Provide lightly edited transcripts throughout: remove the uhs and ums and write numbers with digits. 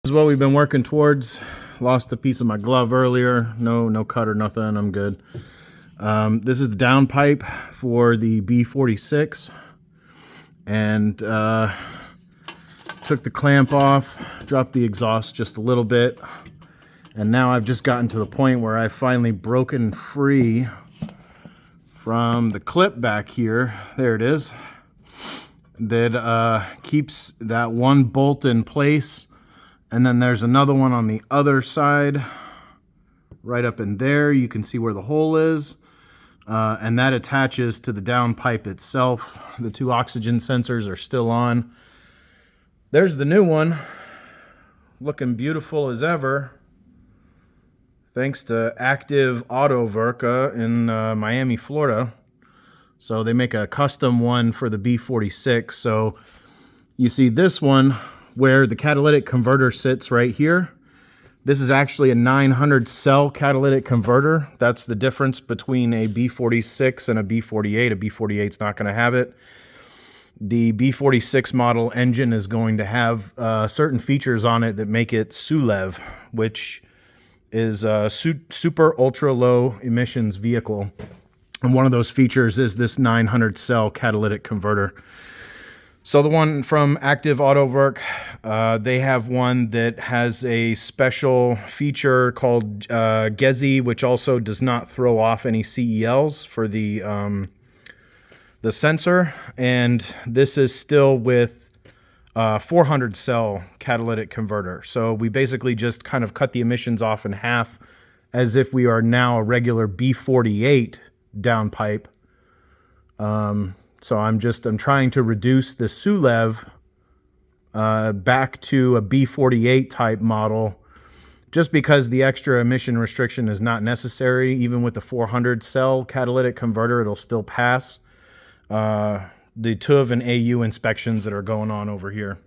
This is what we've been working towards. Lost a piece of my glove earlier. No cut or nothing. I'm good. This is the downpipe for the B46, and took the clamp off, dropped the exhaust just a little bit, and now I've just gotten to the point where I've finally broken free from the clip back here. There it is. That keeps that one bolt in place, and then there's another one on the other side right up in there. You can see where the hole is, and that attaches to the downpipe itself. The two oxygen sensors are still on. There's the new one, looking beautiful as ever, thanks to Active Autowerk in Miami, Florida. So they make a custom one for the B46. So you see this one where the catalytic converter sits right here. This is actually a 900 cell catalytic converter. That's the difference between a B46 and a B48. A B48 is not going to have it. The B46 model engine is going to have certain features on it that make it SULEV, which is a super ultra low emissions vehicle. And one of those features is this 900 cell catalytic converter. So the one from Active Autowerk, they have one that has a special feature called GEZI, which also does not throw off any CELs for the sensor. And this is still with 400 cell catalytic converter. So we basically just kind of cut the emissions off in half, as if we are now a regular B48 downpipe. So I'm trying to reduce the SULEV back to a B48 type model, just because the extra emission restriction is not necessary. Even with the 400 cell catalytic converter, it'll still pass the TÜV and AU inspections that are going on over here.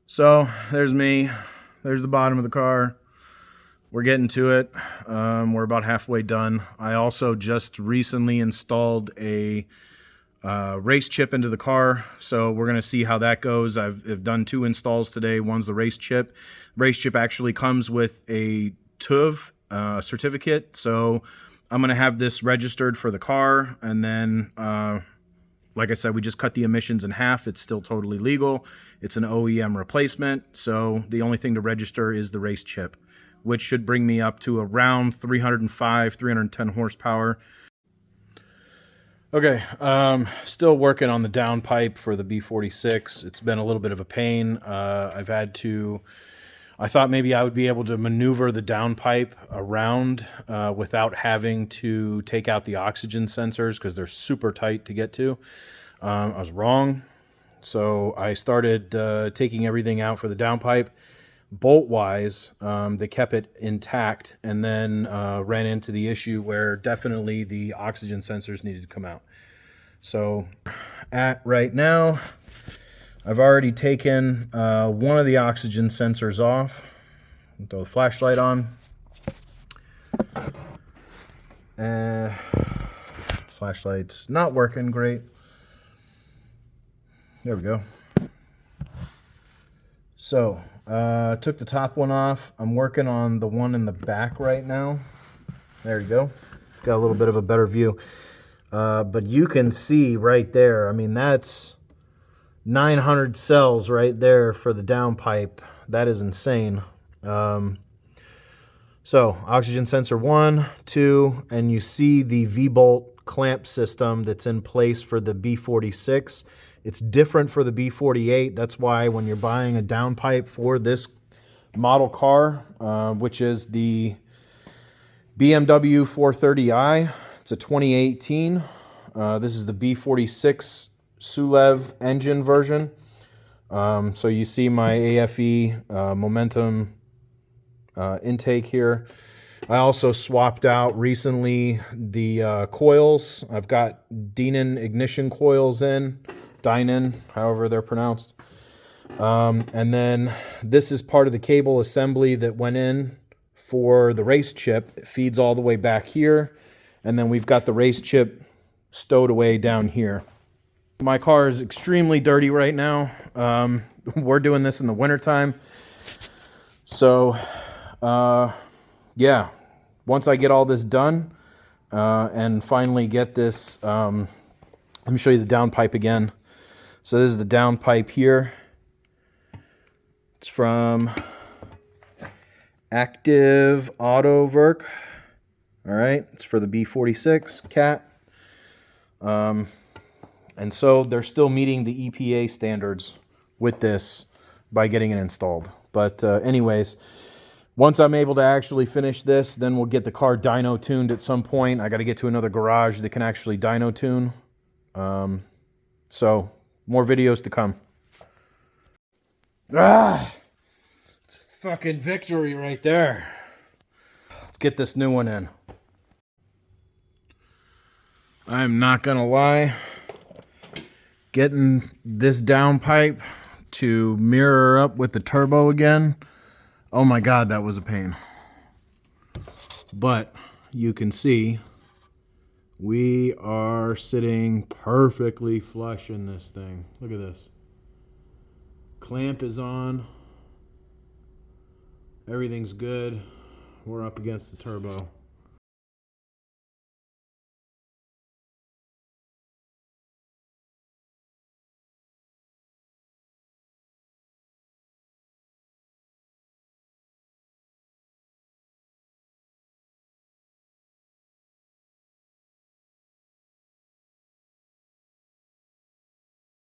So there's me. There's the bottom of the car. We're getting to it. We're about halfway done. I also just recently installed a race chip into the car, so we're going to see how that goes. I've done 2 installs today. One's the race chip. Race chip actually comes with a TÜV certificate, so I'm going to have this registered for the car, and then like I said, we just cut the emissions in half. It's still totally legal. It's an OEM replacement, so the only thing to register is the race chip, which should bring me up to around 305, 310 horsepower. Okay, still working on the downpipe for the B46. It's been a little bit of a pain. I thought maybe I would be able to maneuver the downpipe around without having to take out the oxygen sensors, because they're super tight to get to. I was wrong. So I started taking everything out for the downpipe. Bolt-wise, they kept it intact, and then ran into the issue where definitely the oxygen sensors needed to come out. So right now, I've already taken one of the oxygen sensors off. I'll throw the flashlight on. Flashlight's not working great. There we go. So, took the top one off. I'm working on the one in the back right now. There you go. Got a little bit of a better view. But you can see right there, I mean, that's 900 cells right there for the downpipe. That is insane. So, oxygen sensor 1, 2, and you see the V-bolt clamp system that's in place for the B46. It's different for the B48. That's why when you're buying a downpipe for this model car, which is the BMW 430i, it's a 2018. This is the B46 SULEV engine version. So you see my AFE momentum intake here. I also swapped out recently the coils. I've got Dynon ignition coils in. Dynon, however they're pronounced. And then this is part of the cable assembly that went in for the race chip. It feeds all the way back here. And then we've got the race chip stowed away down here. My car is extremely dirty right now. we're doing this in the wintertime. So, yeah, once I get all this done and finally get this, let me show you the downpipe again. So this is the downpipe here. It's from Active Auto Work. All right, it's for the B46 cat. And so they're still meeting the EPA standards with this by getting it installed. But anyways, once I'm able to actually finish this, then we'll get the car dyno tuned at some point. I got to get to another garage that can actually dyno tune. So more videos to come. It's fucking victory right there. Let's get this new one in. I'm not gonna lie, getting this downpipe to mirror up with the turbo again, oh my god, that was a pain. But you can see we are sitting perfectly flush in this thing. Look at this. Clamp is on. Everything's good. We're up against the turbo.